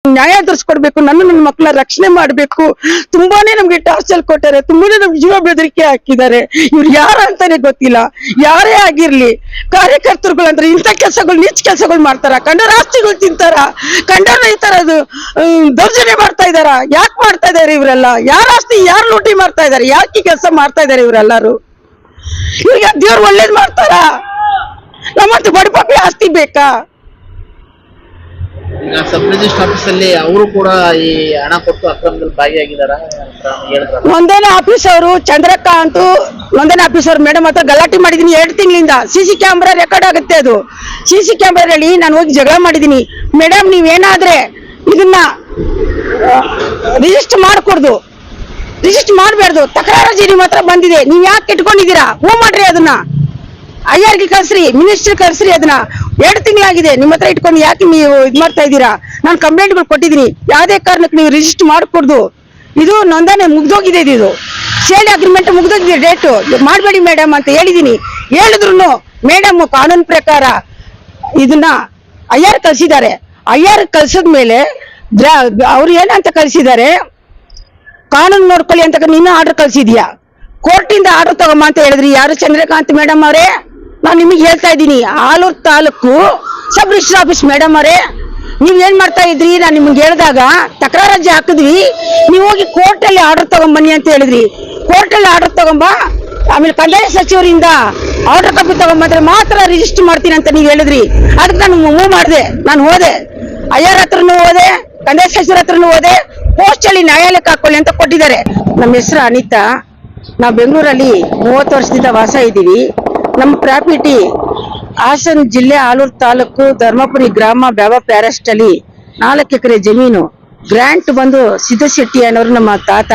ನ್ಯಾಯ ದೊರಸ್ಕೊಡ್ಬೇಕು, ನನ್ನ ಮಕ್ಕಳ ರಕ್ಷಣೆ ಮಾಡ್ಬೇಕು. ತುಂಬಾನೇ ನಮ್ಗೆ ಟಾರ್ಚರ್ ಕೊಟ್ಟಾರೆ, ತುಂಬಾನೇ ನಮ್ಗೆ ಜೀವ ಬೆದರಿಕೆ ಹಾಕಿದ್ದಾರೆ. ಇವ್ರು ಯಾರ ಅಂತಾನೆ ಗೊತ್ತಿಲ್ಲ. ಯಾರೇ ಆಗಿರ್ಲಿ ಕಾರ್ಯಕರ್ತರುಗಳು ಅಂದ್ರೆ ಇಂಥ ಕೆಲಸಗಳು, ನೀಚ ಕೆಲಸಗಳು ಮಾಡ್ತಾರ, ಕಂಡರ ಆಸ್ತಿಗಳು ತಿಂತಾರ, ಕಂಡರ ಈ ತರದು ದೌರ್ಜನ್ಯ ಮಾಡ್ತಾ ಇದಾರ. ಯಾಕೆ ಮಾಡ್ತಾ ಇದಾರೆ ಇವರೆಲ್ಲ? ಯಾರ ಆಸ್ತಿ ಯಾರು ಲೂಟಿ ಮಾಡ್ತಾ ಇದಾರೆ? ಯಾಕೆ ಕೆಲಸ ಮಾಡ್ತಾ ಇದಾರೆ ಇವರೆಲ್ಲರೂ? ಇವ್ರಿಗೆ ದೇವ್ರು ಒಳ್ಳೇದ್ ಮಾಡ್ತಾರ? ನಮ್ಮಂತ ಬಡಪಾಪಿ ಆಸ್ತಿ ಬೇಕಾ? ಈಗ ಸಬ್ ರಿಜಿಸ್ಟರ್ ಆಫೀಸ್ ಅಲ್ಲಿ ಅವರು ಕೂಡ ಈ ಹಣ ಕೊಟ್ಟು ಅಕ್ರಮದಲ್ಲಿ ಭಾಗಿಯಾಗಿದ್ದಾರ ಹೇಳಿದ್ರು. ನೋಂದಣಿ ಆಫೀಸ್ ಅವರು ಚಂದ್ರಕಾಂತ್ ನೋಂದಣಿ ಆಫೀಸ್ ಅವರು ಮೇಡಮ್ ಹತ್ರ ಗಲಾಟೆ ಮಾಡಿದೀನಿ 2 ತಿಂಗಳಿಂದ. ಸಿಸಿ ಕ್ಯಾಮ್ರಾ ರೆಕಾರ್ಡ್ ಆಗುತ್ತೆ. ಅದು ಸಿಸಿ ಕ್ಯಾಮ್ರಾದಲ್ಲಿ ನಾನು ಹೋಗಿ ಜಗಳ ಮಾಡಿದೀನಿ. ಮೇಡಮ್ ನೀವೇನಾದ್ರೆ ಇದನ್ನ ರಿಜಿಸ್ಟರ್ ಮಾಡ್ಕೊಡ್ದು, ರಿಜಿಸ್ಟರ್ ಮಾಡಬಾರ್ದು, ತಕರಾರು ಅರ್ಜಿ ನಿಮ್ಮ ಹತ್ರ ಬಂದಿದೆ, ನೀವ್ ಯಾಕೆ ಇಟ್ಕೊಂಡಿದ್ದೀರಾ? ಹೂ ಮಾಡ್ರಿ, ಅದನ್ನ ಐಆರ್ಗೆ ಕಳ್ಸ್ರಿ, ಮಿನಿಸ್ಟರ್ ಕಳ್ಸ್ರಿ. ಅದನ್ನ 2 ತಿಂಗಳಾಗಿದೆ ನಿಮ್ಮ ಹತ್ರ ಇಟ್ಕೊಂಡು ಯಾಕೆ ನೀವು ಇದ್ ಮಾಡ್ತಾ ಇದ್ದೀರಾ? ನಾನು ಕಂಪ್ಲೇಂಟ್ಗಳು ಕೊಟ್ಟಿದ್ದೀನಿ. ಯಾವುದೇ ಕಾರಣಕ್ಕೆ ನೀವು ರಿಜಿಸ್ಟರ್ ಮಾಡ್ಕೊಡ್ದು. ಇದು ನೋಂದಣಿ ಮುಗ್ದೋಗಿದೆ, ಇದು ಸೇಲ್ ಅಗ್ರಿಮೆಂಟ್ ಮುಗ್ದೋಗಿದೆ, ಡೇಟ್ ಮಾಡಬೇಡಿ ಮೇಡಮ್ ಅಂತ ಹೇಳಿದೀನಿ. ಹೇಳಿದ್ರು ಮೇಡಮ್ ಕಾನೂನು ಪ್ರಕಾರ ಇದನ್ನ ಐಆರ್ ಕಳ್ಸಿದ್ದಾರೆ. ಐಆರ್ ಕಳ್ಸಿದ್ಮೇಲೆ ಅವ್ರು ಏನಂತ ಕಳ್ಸಿದ್ದಾರೆ, ಕಾನೂನು ನೋಡ್ಕೊಳ್ಳಿ ಅಂತ ನೀನು ಆರ್ಡರ್ ಕಳ್ಸಿದ್ಯಾ, ಕೋರ್ಟಿಂದ ಆರ್ಡರ್ ತಗೊಂಬ ಅಂತ ಹೇಳಿದ್ರಿ. ಯಾರು? ಚಂದ್ರಕಾಂತ್ ಮೇಡಮ್ ಅವರೇ. ನಾನು ನಿಮಗೆ ಹೇಳ್ತಾ ಇದ್ದೀನಿ, Alur taluk sub register office madam ಅವರೇ, ನೀವ್ ಏನ್ ಮಾಡ್ತಾ ಇದ್ರಿ? ನಾನು ನಿಮ್ಗೆ ಹೇಳಿದಾಗ ತಕರಾರು ಅರ್ಜಿ ಹಾಕಿದ್ವಿ, ನೀವು ಹೋಗಿ ಕೋರ್ಟ್ ಅಲ್ಲಿ ಆರ್ಡರ್ ತಗೊಂಬನ್ನಿ ಅಂತ ಹೇಳಿದ್ರಿ. ಕೋರ್ಟ್ ಅಲ್ಲಿ ಆರ್ಡರ್ ತಗೊಂಬ, ಆಮೇಲೆ ಕಂದಾಯ ಸಚಿವರಿಂದ ಆರ್ಡರ್ ಕಾಪಿ ತಗೊಂಬಂದ್ರೆ ಮಾತ್ರ ರಿಜಿಸ್ಟರ್ ಮಾಡ್ತೀನಿ ಅಂತ ನೀವು ಹೇಳಿದ್ರಿ. ಅದಕ್ಕೆ ನಾನು ಮೂವ್ ಮಾಡಿದೆ. ನಾನು ಹೋದೆ, ಐಆರ್ ಹತ್ರನೂ ಹೋದೆ, ಕಂದಾಯ ಸಚಿವರ ಹತ್ರನೂ ಹೋದೆ. ಪೋಸ್ಟ್ ಅಲ್ಲಿ ನ್ಯಾಯಾಲಯಕ್ಕೆ ಹಾಕೊಳ್ಳಿ ಅಂತ ಕೊಟ್ಟಿದ್ದಾರೆ. ನಮ್ಮ ಹೆಸರು ಅನಿತಾ. ನಾವು ಬೆಂಗಳೂರಲ್ಲಿ 30 ವರ್ಷದಿಂದ ವಾಸ ಇದ್ದೀವಿ. ನಮ್ಮ ಪ್ರಾಪರ್ಟಿ ಹಾಸನ ಜಿಲ್ಲೆ ಆಲೂರು ತಾಲೂಕು ಧರ್ಮಪುರಿ ಗ್ರಾಮ ಬ್ಯಾಬ ಪ್ಯಾರೆಸ್ಟ್ ಅಲ್ಲಿ 4 ಎಕರೆ ಜಮೀನು. ಗ್ರಾಂಟ್ ಬಂದು ಸಿದ್ದಶೆಟ್ಟಿ ಅನ್ನೋರು ನಮ್ಮ ತಾತ.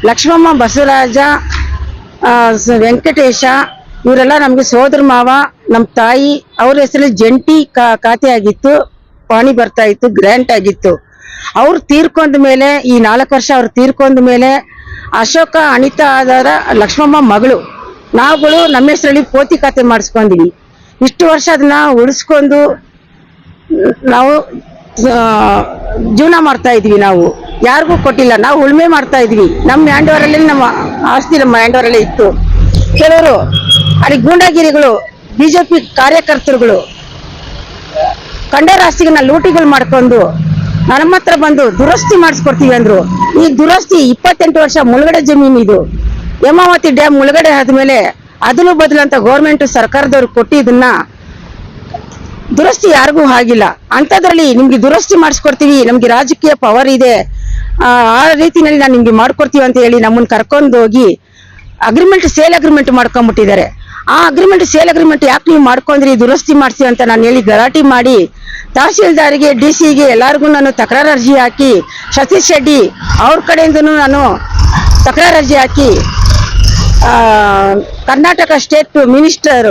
ಲಕ್ಷ್ಮಮ್ಮ, ಬಸವರಾಜ, ವೆಂಕಟೇಶ ಇವರೆಲ್ಲ ನಮ್ಗೆ ಸೋದರ ಮಾವ. ನಮ್ಮ ತಾಯಿ ಅವ್ರ ಹೆಸರಲ್ಲಿ ಜಂಟಿ ಖಾತೆ ಆಗಿತ್ತು, ಪಾಣಿ ಬರ್ತಾ ಇತ್ತು, ಗ್ರಾಂಟ್ ಆಗಿತ್ತು. ಅವ್ರು ತೀರ್ಕೊಂಡ ಮೇಲೆ, ಈ 4 ವರ್ಷ ಅವ್ರು ತೀರ್ಕೊಂಡ ಮೇಲೆ ಅಶೋಕ ಅನಿತಾ ಆಧಾರ ಲಕ್ಷ್ಮಮ್ಮ ಮಗಳು ನಾವುಗಳು ನಮ್ಮ ಹೆಸರಲ್ಲಿ ಪೋತಿ ಖಾತೆ ಮಾಡಿಸ್ಕೊಂಡಿವಿ. ಇಷ್ಟು ವರ್ಷ ಅದನ್ನ ಉಳಿಸ್ಕೊಂಡು ನಾವು ಜೀವನ ಮಾಡ್ತಾ ಇದೀವಿ. ನಾವು ಯಾರಿಗೂ ಕೊಟ್ಟಿಲ್ಲ, ನಾವು ಉಳುಮೆ ಮಾಡ್ತಾ ಇದ್ವಿ. ನಮ್ಮ ಹ್ಯಾಂಡೋವರಲ್ಲೇ ನಮ್ಮ ಆಸ್ತಿ ನಮ್ಮ ಹ್ಯಾಂಡೋವರಲ್ಲೇ ಇತ್ತು. ಕೆಲವರು ಅಲ್ಲಿ ಗೂಂಡಾಗಿರಿಗಳು, ಬಿಜೆಪಿ ಕಾರ್ಯಕರ್ತರುಗಳು ಕಂಡರ ಆಸ್ತಿಗಳನ್ನ ಲೂಟಿಗಳು ಮಾಡ್ಕೊಂಡು ನಮ್ಮ ಹತ್ರ ಬಂದು ದುರಸ್ತಿ ಮಾಡಿಸ್ಕೊಡ್ತೀವಿ ಅಂದ್ರು. ಈ ದುರಸ್ತಿ 28 ವರ್ಷ ಮುಳುಗಡೆ ಜಮೀನು. ಇದು ಹೇಮಾವತಿ ಡ್ಯಾಮ್ ಮುಳುಗಡೆ ಆದ್ಮೇಲೆ ಅದನ್ನು ಬದಲಂತ ಗೌರ್ಮೆಂಟ್ ಸರ್ಕಾರದವ್ರು ಕೊಟ್ಟು ಇದನ್ನ ದುರಸ್ತಿ ಯಾರಿಗೂ ಆಗಿಲ್ಲ. ಅಂತದ್ರಲ್ಲಿ ನಿಮ್ಗೆ ದುರಸ್ತಿ ಮಾಡಿಸ್ಕೊಡ್ತೀವಿ, ನಮ್ಗೆ ರಾಜಕೀಯ ಪವರ್ ಇದೆ, ಆ ರೀತಿನಲ್ಲಿ ನಾನು ನಿಮ್ಗೆ ಮಾಡ್ಕೊಡ್ತೀವಿ ಅಂತ ಹೇಳಿ ನಮ್ಮನ್ನ ಕರ್ಕೊಂಡು ಹೋಗಿ ಅಗ್ರಿಮೆಂಟ್, ಸೇಲ್ ಅಗ್ರಿಮೆಂಟ್ ಮಾಡ್ಕೊಂಡ್ಬಿಟ್ಟಿದ್ದಾರೆ. ಆ ಅಗ್ರಿಮೆಂಟ್, ಸೇಲ್ ಅಗ್ರಿಮೆಂಟ್ ಯಾಕೆ ನೀವು ಮಾಡ್ಕೊಂಡ್ರಿ, ದುರಸ್ತಿ ಮಾಡ್ತೀವಿ ಅಂತ ನಾನು ಹೇಳಿ ಗಲಾಟೆ ಮಾಡಿ ತಹಸೀಲ್ದಾರಿಗೆ, DC ಗೆ ಎಲ್ಲಾರ್ಗು ನಾನು ತಕರಾರು ಅರ್ಜಿ ಹಾಕಿ, ಸತೀಶ್ ಶೆಟ್ಟಿ ಅವ್ರ ಕಡೆಯಿಂದನೂ ನಾನು ತಕರಾರು ಅರ್ಜಿ ಹಾಕಿ ಕರ್ನಾಟಕ ಸ್ಟೇಟ್ ಮಿನಿಸ್ಟರ್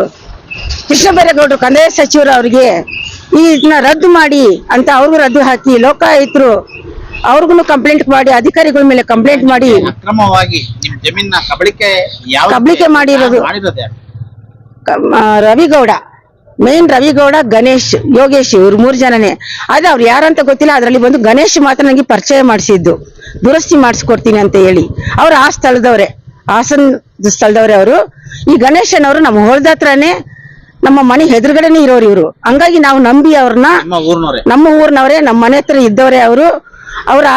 ಕೃಷ್ಣ ಬೈರೇಗೌಡರು, ಕಂದಾಯ ಸಚಿವರು ಅವರಿಗೆ ಇದನ್ನ ರದ್ದು ಮಾಡಿ ಅಂತ ಅವ್ರಿಗೂ ರದ್ದು ಹಾಕಿ, ಲೋಕಾಯುಕ್ತರು ಅವ್ರಿಗೂ ಕಂಪ್ಲೇಂಟ್ ಮಾಡಿ, ಅಧಿಕಾರಿಗಳ ಮೇಲೆ ಕಂಪ್ಲೇಂಟ್ ಮಾಡಿ ಅಕ್ರಮವಾಗಿ ನಿಮ್ಮ ಜಮೀನ ಕಬಳಿಕೆ ಮಾಡಿರೋದು ರವಿಗೌಡ, ಮೇನ್ ರವಿಗೌಡ, ಗಣೇಶ್, ಯೋಗೇಶ್, ಇವ್ರು 3 ಜನನೇ. ಆದ್ರೆ ಅವ್ರು ಯಾರಂತ ಗೊತ್ತಿಲ್ಲ. ಅದ್ರಲ್ಲಿ ಬಂದು ಗಣೇಶ್ ಮಾತ್ರ ನನಗೆ ಪರಿಚಯ ಮಾಡಿಸಿದ್ದು, ದುರಸ್ತಿ ಮಾಡಿಸ್ಕೊಡ್ತೀನಿ ಅಂತ ಹೇಳಿ. ಅವ್ರು ಆ ಸ್ಥಳದವ್ರೆ, ಹಾಸನ ಸ್ಥಳದವ್ರೆ ಅವರು. ಈ ಗಣೇಶನವರು ನಮ್ಮ ಹೊಲದ ಹತ್ರನೇ, ನಮ್ಮ ಮನೆ ಎದುರುಗಡೆನೆ ಇರೋರು ಇವರು. ಹಂಗಾಗಿ ನಾವು ನಂಬಿ ಅವ್ರನ್ನ, ನಮ್ಮ ಊರಿನವರೇ, ನಮ್ಮ ಮನೆ ಹತ್ರ ಇದ್ದವರೇ ಅವರು.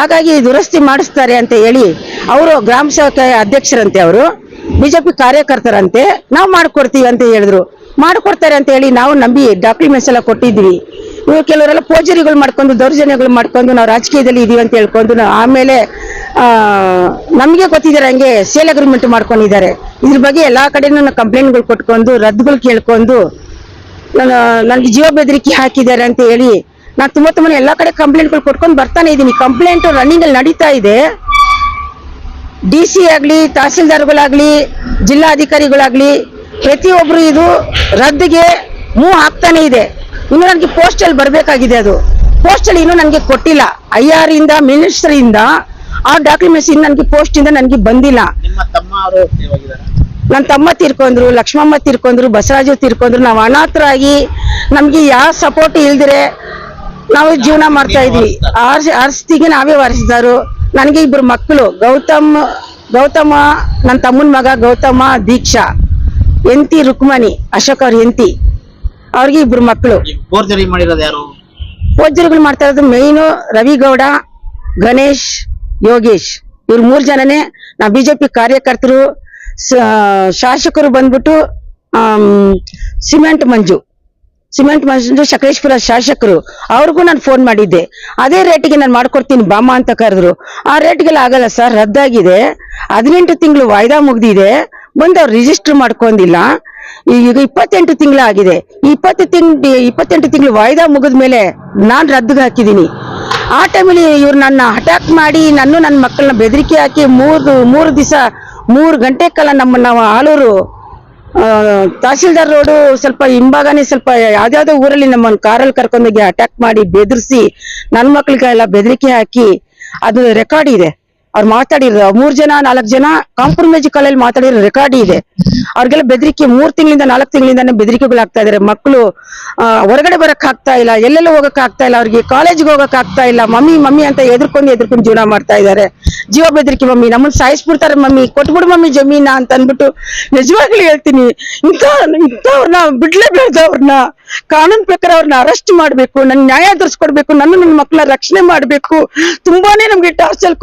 ಹಾಗಾಗಿ ದುರಸ್ತಿ ಮಾಡಿಸ್ತಾರೆ ಅಂತ ಹೇಳಿ, ಅವರು ಗ್ರಾಮ ಸೇವಕ ಅಧ್ಯಕ್ಷರಂತೆ, ಅವರು ಬಿಜೆಪಿ ಕಾರ್ಯಕರ್ತರಂತೆ. ನಾವು ಮಾಡ್ಕೊಡ್ತೀವಿ ಅಂತ ಹೇಳಿದ್ರು. ಮಾಡ್ಕೊಡ್ತಾರೆ ಅಂತ ಹೇಳಿ ನಾವು ನಂಬಿ ಡಾಕ್ಯುಮೆಂಟ್ಸ್ ಎಲ್ಲ ಕೊಟ್ಟಿದ್ವಿ. ಇವು ಕೆಲವರೆಲ್ಲ ಫೋರ್ಜರಿಗಳು ಮಾಡ್ಕೊಂಡು, ದೌರ್ಜನ್ಯಗಳು ಮಾಡ್ಕೊಂಡು ನಾವು ರಾಜಕೀಯದಲ್ಲಿ ಇದೀವಿ ಅಂತ ಹೇಳ್ಕೊಂಡು ಆಮೇಲೆ ನಮಗೆ ಗೊತ್ತಿದ್ದಾರೆ ಹಂಗೆ ಸೇಲ್ ಅಗ್ರಿಮೆಂಟ್ ಮಾಡ್ಕೊಂಡಿದ್ದಾರೆ. ಇದ್ರ ಬಗ್ಗೆ ಎಲ್ಲಾ ಕಡೆನೂ ಕಂಪ್ಲೇಂಟ್ಗಳು ಕೊಟ್ಕೊಂಡು, ರದ್ದುಗಳು ಕೇಳ್ಕೊಂಡು, ನನ್ಗೆ ಜೀವ ಬೆದರಿಕೆ ಹಾಕಿದ್ದಾರೆ ಅಂತ ಹೇಳಿ ನಾನು ತುಂಬಾ ಎಲ್ಲಾ ಕಡೆ ಕಂಪ್ಲೇಂಟ್ಗಳು ಕೊಟ್ಕೊಂಡು ಬರ್ತಾನೆ ಇದ್ದೀನಿ. ಕಂಪ್ಲೇಂಟ್ ರನ್ನಿಂಗ್ ಅಲ್ಲಿ ನಡೀತಾ ಇದೆ. DC ಆಗ್ಲಿ, ತಹಸೀಲ್ದಾರ್ಗಳಾಗ್ಲಿ, ಜಿಲ್ಲಾಧಿಕಾರಿಗಳಾಗ್ಲಿ ಪ್ರತಿಯೊಬ್ರು ಇದು ರದ್ದಿಗೆ ಮೂವ್ ಆಗ್ತಾನೆ ಇದೆ. ಇನ್ನು ನನಗೆ ಪೋಸ್ಟ್ ಅಲ್ಲಿ ಬರ್ಬೇಕಾಗಿದೆ. ಅದು ಪೋಸ್ಟ್ ಅಲ್ಲಿ ಇನ್ನೂ ನನಗೆ ಕೊಟ್ಟಿಲ್ಲ. IR ಇಂದ, ಮಿನಿಸ್ಟರ್ ಇಂದ ಆ ಡಾಕ್ಯುಮೆಂಟ್ಸ್ ಇನ್ನು ನನಗೆ ಪೋಸ್ಟ್ ಇಂದ ನನಗೆ ಬಂದಿಲ್ಲ. ನನ್ನ ತಮ್ಮ ತೀರ್ಕೊಂಡ್ರು, ಲಕ್ಷ್ಮಮ್ಮ ತೀರ್ಕೊಂಡ್ರು, ಬಸವರಾಜು ತೀರ್ಕೊಂಡ್ರು. ನಾವು ಅನಾಥರಾಗಿ ನಮ್ಗೆ ಯಾವ ಸಪೋರ್ಟ್ ಇಲ್ದಿರೆ ನಾವು ಜೀವನ ಮಾಡ್ತಾ ಇದ್ವಿ. ಆರ್ಸ್ತಿಗೆ ನಾವೇ ವಾರಿಸಿದಾರು. ನನಗೆ ಇಬ್ರು ಮಕ್ಕಳು, ಗೌತಮ ನನ್ನ ತಮ್ಮನ ಮಗ ಗೌತಮ, ದೀಕ್ಷಾ, ಎಂತಿ ರುಕ್ಮಣಿ, ಅಶೋಕ್ ಅವ್ರ ಎಂತಿ, ಅವ್ರಿಗೆ ಇಬ್ರು ಮಕ್ಕಳು. ಫೋರ್ಜರಿ ಮಾಡಿರೋದು ಯಾರು? ಫೋರ್ಜರಿಗಳು ಮಾಡ್ತಾ ಇರೋದು ಮೇಯ್ನು ರವಿಗೌಡ, ಗಣೇಶ್, ಯೋಗೇಶ್, ಇವ್ರು 3 ಜನನೇ. ನಾವು ಬಿಜೆಪಿ ಕಾರ್ಯಕರ್ತರು. ಶಾಸಕರು ಬಂದ್ಬಿಟ್ಟು ಸಿಮೆಂಟ್ ಮಂಜು ಸಕಲೇಶ್ಪುರ ಶಾಸಕರು, ಅವ್ರಿಗೂ ನಾನು ಫೋನ್ ಮಾಡಿದ್ದೆ. ಅದೇ ರೇಟಿಗೆ ನಾನು ಮಾಡ್ಕೊಡ್ತೀನಿ ಬಾಮ ಅಂತ ಕರೆದ್ರು. ಆ ರೇಟ್ಗೆಲ್ಲ ಆಗಲ್ಲ ಸರ್, ರದ್ದಾಗಿದೆ. 18 ತಿಂಗಳು ವಾಯ್ದಾ ಮುಗ್ದಿದೆ, ಬಂದು ಅವ್ರು ರಿಜಿಸ್ಟರ್ ಮಾಡ್ಕೊಂಡಿಲ್ಲ. ಈಗ 28 ತಿಂಗಳು ಆಗಿದೆ. 28 ತಿಂಗಳು ವಾಯ್ದಾ ಮುಗಿದ್ಮೇಲೆ ನಾನ್ ರದ್ದುಗೆ ಹಾಕಿದೀನಿ. ಆ ಟೈಮಲ್ಲಿ ಇವ್ರು ನನ್ನ ಅಟ್ಯಾಕ್ ಮಾಡಿ ನನ್ನ ಮಕ್ಕಳನ್ನ ಬೆದರಿಕೆ ಹಾಕಿ 3 ದಿವಸ 3 ಗಂಟೆ ಕಾಲ ನಾವು ಆಲೂರು ತಹಸೀಲ್ದಾರ್ ರೋಡು ಸ್ವಲ್ಪ ಹಿಂಭಾಗನೇ ಸ್ವಲ್ಪ ಯಾವ್ದಾವ್ದೋ ಊರಲ್ಲಿ ನಮ್ಮನ್ನು ಕಾರಲ್ಲಿ ಕರ್ಕೊಂಡೋಗಿ ಅಟ್ಯಾಕ್ ಮಾಡಿ ಬೆದರಿಸಿ ನನ್ನ ಮಕ್ಳಿಗೆಲ್ಲ ಬೆದರಿಕೆ ಹಾಕಿ, ಅದು ರೆಕಾರ್ಡ್ ಇದೆ. ಅವ್ರು ಮಾತಾಡಿರೋ 3 ಜನ 4 ಜನ ಕಾಂಪ್ರಮೈಸ್ ಕಾಲಲ್ಲಿ ಮಾತಾಡಿರೋ ರೆಕಾರ್ಡ್ ಇದೆ. ಅವ್ರಿಗೆಲ್ಲ ಬೆದರಿಕೆ 3 ತಿಂಗಳಿಂದ 4 ತಿಂಗಳಿಂದಾನೆ ಬೆದರಿಕೆಗಳು ಆಗ್ತಾ ಇದಾರೆ. ಮಕ್ಕಳು ಹೊರಗಡೆ ಬರಕ್ ಆಗ್ತಾ ಇಲ್ಲ, ಎಲ್ಲೆಲ್ಲ ಹೋಗಕ್ ಆಗ್ತಾ ಇಲ್ಲ, ಅವ್ರಿಗೆ ಕಾಲೇಜ್ಗೆ ಹೋಗಕ್ ಆಗ್ತಾ ಇಲ್ಲ. ಮಮ್ಮಿ ಅಂತ ಎದ್ಕೊಂಡು ಜೀವನ ಮಾಡ್ತಾ ಇದಾರೆ. ಜೀವ ಬೆದರಿಕೆ, ಮಮ್ಮಿ ನಮ್ಮನ್ನ ಸಾಯಿಸ್ಬಿಡ್ತಾರೆ, ಮಮ್ಮಿ ಕೊಟ್ಬಿಡು ಮಮ್ಮಿ ಜಮೀನ ಅಂತ ಅನ್ಬಿಟ್ಟು. ನಿಜವಾಗ್ಲೂ ಹೇಳ್ತೀನಿ, ಇಂಥವ್ರನ್ನ ಬಿಡ್ಲೇಬೇಡ್ದು. ಅವ್ರನ್ನ ಕಾನೂನು ಪ್ರಕಾರ ಅವ್ರನ್ನ ಅರೆಸ್ಟ್ ಮಾಡ್ಬೇಕು, ನನ್ ನ್ಯಾಯ ದೊರಸ್ಕೊಡ್ಬೇಕು, ನನ್ನ ಮಕ್ಕಳ ರಕ್ಷಣೆ ಮಾಡ್ಬೇಕು. ತುಂಬಾನೇ ನಮ್ಗೆ ಟಾರ್ಚರ್